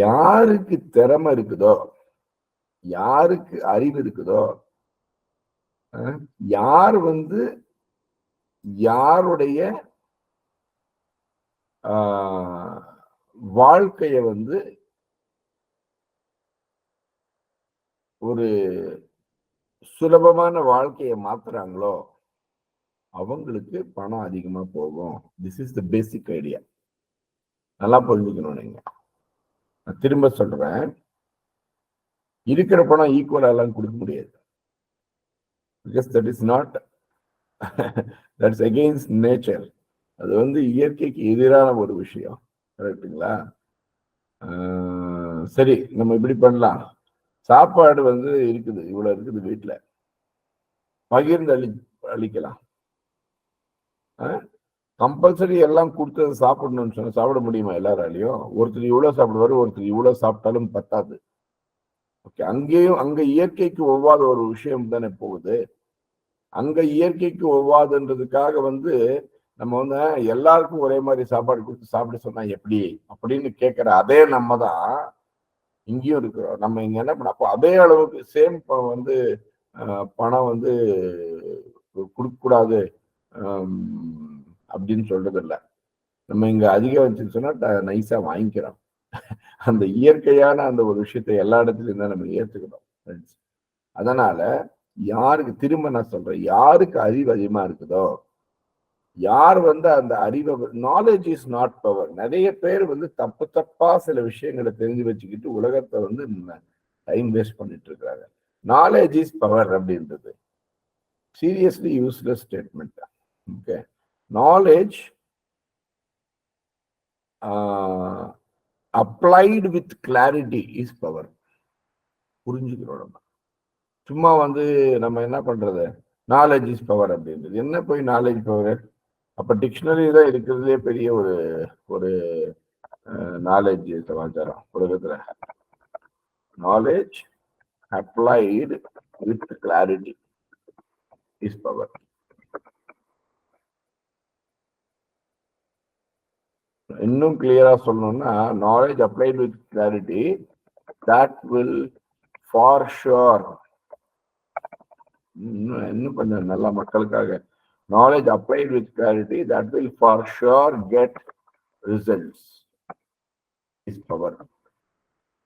யாருக்கு திறமை இருக்குதோ, யாருக்கு அறிவு இருக்குதோ, யார் வந்து யாருடைய வாழ்க்கைய வந்து ஒரு சுலபமான வாழ்க்கையை மாத்துறாங்களோ அவங்களுக்கு பணம் அதிகமா போகும். This is the basic idea. நல்லா புரிஞ்சுக்கணும் நீங்க. நான் திரும்ப சொல்றேன், இருக்கிற பணம் ஈக்குவலா எல்லாம் கொடுக்க முடியாது. Because that is not, that's against nature. அது வந்து இயற்கைக்கு எதிரான ஒரு விஷயம். கரெக்டுங்களா? சரி, நம்ம இப்படி பண்ணலாம். சாப்பாடு வந்து இருக்குது, இவ்வளவு இருக்குது வீட்டுல, பகிர்ந்து அளிக்கலாம். கம்பல்சரி எல்லாம் கொடுத்து சாப்பிடணும்னு சொன்னா சாப்பிட முடியுமா எல்லாராலையும்? ஒருத்தர் இவ்வளவு சாப்பிடுவாரு, ஒருத்தர் இவ்வளவு சாப்பிட்டாலும் பத்தாது. ஓகே, அங்கேயும் அங்க இயற்கைக்கு ஒவ்வாத ஒரு விஷயம் தானே போகுது. அங்க இயற்கைக்கு ஒவ்வாதுன்றதுக்காக வந்து நம்ம வந்து எல்லாருக்கும் ஒரே மாதிரி சாப்பாடு கொடுத்து சாப்பிட சொன்னா எப்படி அப்படின்னு கேட்கிற அதே நம்ம தான் இங்கேயும் இருக்கிறோம். நம்ம இங்க என்ன பண்ண, அப்போ அதே அளவுக்கு சேம் வந்து பணம் வந்து கொடுக்க கூடாது அப்படின்னு சொல்றது இல்லை. நம்ம இங்க அதிகம் வச்சுன்னு சொன்னா நைஸா வாங்கிக்கிறோம். அந்த இயற்கையான அந்த ஒரு விஷயத்தை எல்லா இடத்துலயும் தான் நம்ம ஏற்றுக்கணும். அதனால யாருக்கு, திரும்ப நான் சொல்றேன், யாருக்கு அறிவு அதிகமா இருக்குதோ, யார் வந்து அந்த அறிவை, நாலேஜ் இஸ் நாட் பவர். நிறைய பேர் வந்து தப்பா சில விஷயங்களை தெரிஞ்சு வச்சுக்கிட்டு உலகத்தை வந்து டைம் வேஸ்ட் பண்ணிட்டு இருக்காங்க. நாலேஜ் இஸ் பவர் அப்படின்றது seriously useless statement. Okay, knowledge applied with clarity is power. புரிஞ்சுக்கிறோம் நம்ம. சும்மா வந்து நம்ம என்ன பண்றது, நாலேஜ் இஸ் பவர் அப்படின்றது என்ன போய் நாலேஜ் பவர்? அப்ப டிக்ஷனரி தான் இருக்கிறதுலே பெரிய ஒரு ஒரு நாலேஜ் சமாச்சாரம் உலகத்துல. Knowledge applied with clarity is power. இன்னும் கிளியரா சொல்லணும்னா, knowledge applied with clarity that will for sure, இன்னும் கொஞ்சம் நல்ல மக்களுக்காக, knowledge applied with clarity that will for sure get results is power.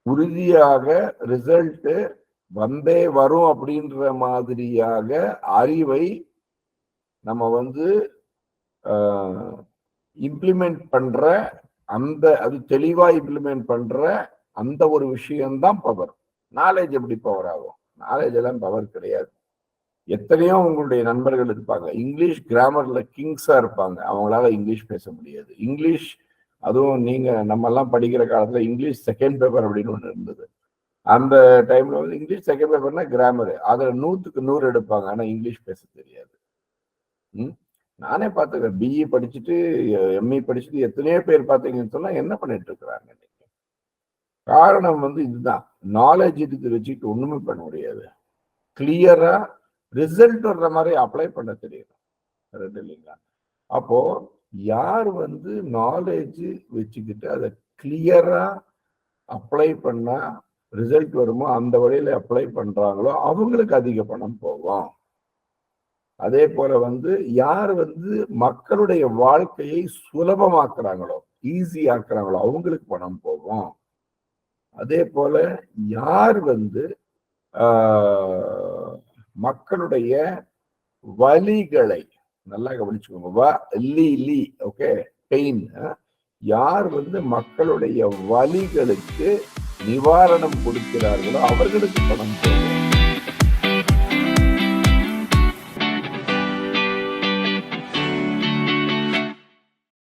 உறுதியாக ரிசல்ட் வந்தே வரும் அப்படின்ற மாதிரியாக அறிவை நம்ம வந்து இம்ப்ளிமெண்ட் பண்ற, அந்த அது தெளிவா இம்ப்ளிமெண்ட் பண்ற அந்த ஒரு விஷயம்தான் பவர். நாலேஜ் எப்படி பவர் ஆகும்? நாலேஜ் எல்லாம் பவர் கிடையாது. எத்தனையோ உங்களுடைய நண்பர்கள் இருப்பாங்க, இங்கிலீஷ் கிராமர்ல கிங்ஸா இருப்பாங்க, அவங்களால இங்கிலீஷ் பேச முடியாது. இங்கிலீஷ், அதுவும் நீங்க நம்ம எல்லாம் படிக்கிற காலத்துல இங்கிலீஷ் செகண்ட் பேப்பர் அப்படின்னு ஒண்ணு இருந்தது. அந்த டைம்ல வந்து இங்கிலீஷ் செகண்ட் பேப்பர்னா கிராமர், அதுல 100க்கு 100 எடுப்பாங்க, ஆனா இங்கிலீஷ் பேச தெரியாது. நானே பார்த்துக்கிறேன், பிஇ படிச்சுட்டு எம்இ படிச்சுட்டு எத்தனையோ பேர் பார்த்தீங்கன்னு சொன்னா என்ன பண்ணிட்டு இருக்கிறாங்க. காரணம் வந்து இதுதான், நாலேஜ் இதுக்கு வச்சுட்டு ஒண்ணுமே பண்ண முடியாது. கிளியரா ரிசல்ட் வர்ற மாதிரி அப்ளை பண்ண தெரியும், இல்லைங்களா? அப்போ யார் வந்து நாலேஜ் வச்சுக்கிட்டு அதை கிளியரா அப்ளை பண்ணா ரிசல்ட் வருமோ அந்த வழியில அப்ளை பண்றாங்களோ அவங்களுக்கு அதிக பணம் போகும். அதே போல வந்து யார் வந்து மக்களுடைய வாழ்க்கையை சுலபமாக்குறாங்களோ, ஈஸி ஆக்குறாங்களோ அவங்களுக்கு பணம் போகும். அதே போல யார் வந்து மக்களுடைய வலிகளை, நல்லா கவனிச்சுக்கோங்க, ஓகே, பெயின், யார் வந்து மக்களுடைய வலிகளுக்கு நிவாரணம் கொடுக்கிறார்களோ அவர்களுக்கு பணம் போகும்.